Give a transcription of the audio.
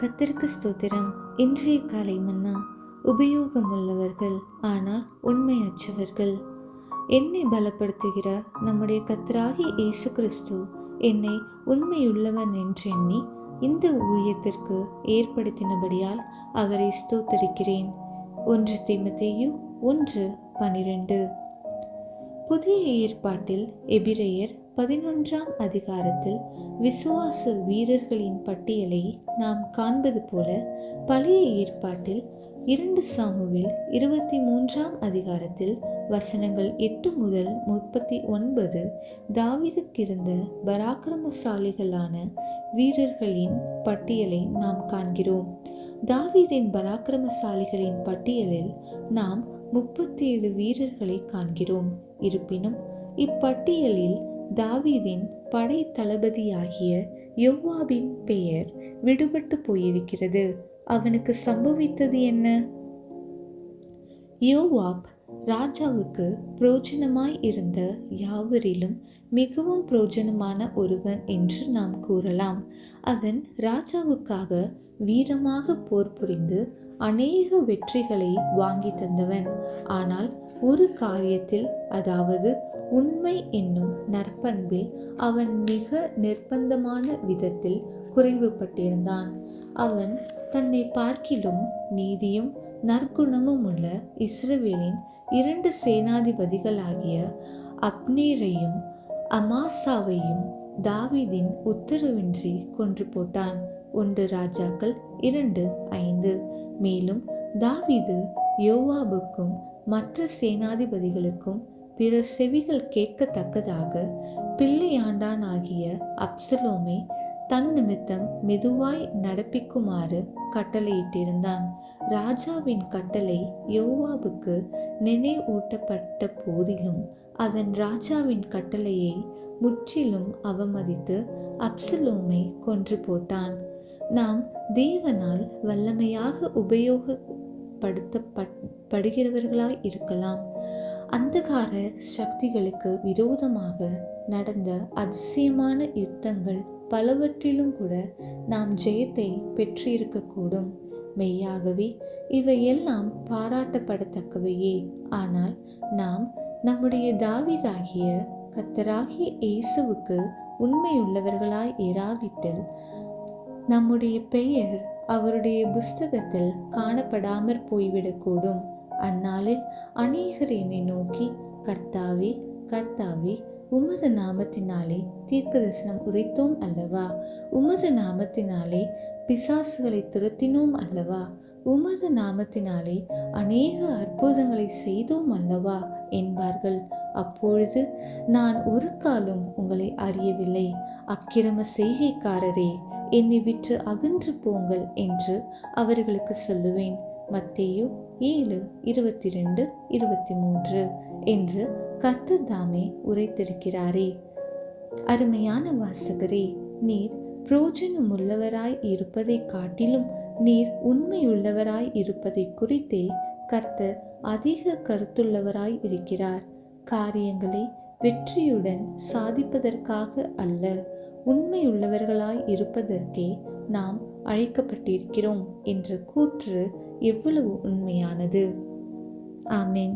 கர்த்தருக்கு ஸ்தோத்திரம். இன்றைய காலை மன்னா, உபயோகமுள்ளவர்கள் ஆனால் உண்மையற்றவர்கள். என்னை பலப்படுத்துகிற நம்முடைய கர்த்தராகிய இயேசு கிறிஸ்து என்னை உண்மையுள்ளவன் என்றெண்ணி இந்த ஊழியத்திற்கு ஏற்படுத்தினபடியால் அவரை ஸ்தோத்தரிக்கிறேன். 1 தீமோத்தேயு 1:12. புதிய ஏற்பாட்டில் எபிரெயர் 11ஆம் அதிகாரத்தில் விசுவாச வீரர்களின் பட்டியலை நாம் காண்பது போல, பழைய ஏற்பாட்டில் 2 சாமுவேல் 23ஆம் அதிகாரத்தில் வசனங்கள் 8 முதல் 39 தாவீதுக்கிருந்த பராக்கிரமசாலிகளான வீரர்களின் பட்டியலை நாம் காண்கிறோம். தாவீதின் பராக்கிரமசாலிகளின் பட்டியலில் நாம் 37 வீரர்களை காண்கிறோம். இருப்பினும் இப்பட்டியலில் தாவீதின் படை தளபதியாகிய யோவாபின் பெயர் விடுபட்டு போயிருக்கிறது. அவனுக்கு சம்பவித்தது என்ன? யோவாப் ராஜாவுக்கு புரோஜனமாய் இருந்த யாவரிலும் மிகவும் புரோஜனமான ஒருவன் என்று நாம் கூறலாம். அவன் ராஜாவுக்காக வீரமாக போர் புரிந்து அநேக வெற்றிகளை வாங்கி தந்தவன். ஆனால் ஒரு காரியத்தில், அதாவது உண்மை என்னும் நற்பண்பில் அவன் மிக நிர்பந்தமான விதத்தில் குறைவுபட்டிருந்தான். அவன் தன்னை பார்க்கிலும் நீதியும் நற்குணமும் உள்ள இஸ்ரவேலின் 2 சேனாதிபதிகளாகிய அப்னேரையும் அமாசாவையும் தாவீதின் உத்தரவின்றி கொன்று போட்டான். 1 ராஜாக்கள் 2:5. மேலும் தாவீது யோவாபுக்கும் மற்ற சேனாதிபதிகளுக்கும் பிறர் செவிகள் கேட்கத்தக்கதாக பிள்ளையாண்டான் ஆகிய அப்சலோமை தன் நிமித்தம் மெதுவாய் நடப்பிக்குமாறு கட்டளையிட்டிருந்தான். ராஜாவின் கட்டளை யோவாபுக்கு நினைவூட்டப்பட்ட போதிலும் அவன் ராஜாவின் கட்டளையை முற்றிலும் அவமதித்து அப்சலோமை கொன்று போட்டான். நாம் தேவனால் வல்லமையாக உபயோகப்படுத்தப்படுகிறவர்களாய் இருக்கலாம். அந்தகார சக்திகளுக்கு விரோதமாக நடந்த அதிசயமான யுத்தங்கள் பலவற்றிலும் கூட நாம் ஜெயத்தை பெற்றிருக்கக்கூடும். மெய்யாகவே இவையெல்லாம் பாராட்டப்படத்தக்கவையே. ஆனால் நாம் நம்முடைய தாவீதாகிய கர்த்தராகிய இயேசுவுக்கு உண்மையுள்ளவர்களாய் இராவிட்டில் நம்முடைய பெயர் அவருடைய புஸ்தகத்தில் காணப்படாமற் போய்விடக்கூடும். அந்நாளில் அநேகர் என்னை நோக்கி, கர்த்தாவே, கர்த்தாவே, உமது நாமத்தினாலே தீர்க்கதரிசனம் உரைத்தோம் அல்லவா? உமது நாமத்தினாலே பிசாசுகளை துரத்தினோம் அல்லவா? உமது நாமத்தினாலே அநேக அற்புதங்களை செய்தோம் அல்லவா என்பார்கள். அப்பொழுது நான் ஒரு காலும் உங்களை அறியவில்லை, அக்கிரம செய்கைக்காரரே, என்னை விட்டு அகன்று போங்கள் என்று அவர்களுக்கு சொல்லுவேன். மத்தேயு 7:22-23 என்று கர்த்தர் தாமே உரைத்திருக்கிறாரே. அருமையான வாசகரே, நீர் புரோஜனமுள்ளவராய் இருப்பதை காட்டிலும் நீர் உண்மையுள்ளவராய் இருப்பதை குறித்தே கர்த்தர் அதிக கருத்துள்ளவராய் இருக்கிறார். காரியங்களை வெற்றியுடன் சாதிப்பதற்காக அல்ல, உண்மையுள்ளவர்களாய் இருப்பதற்கே நாம் அழைக்கப்பட்டிருக்கிறோம் என்ற கூற்று எவ்வளவு உண்மையானது! ஆமென்.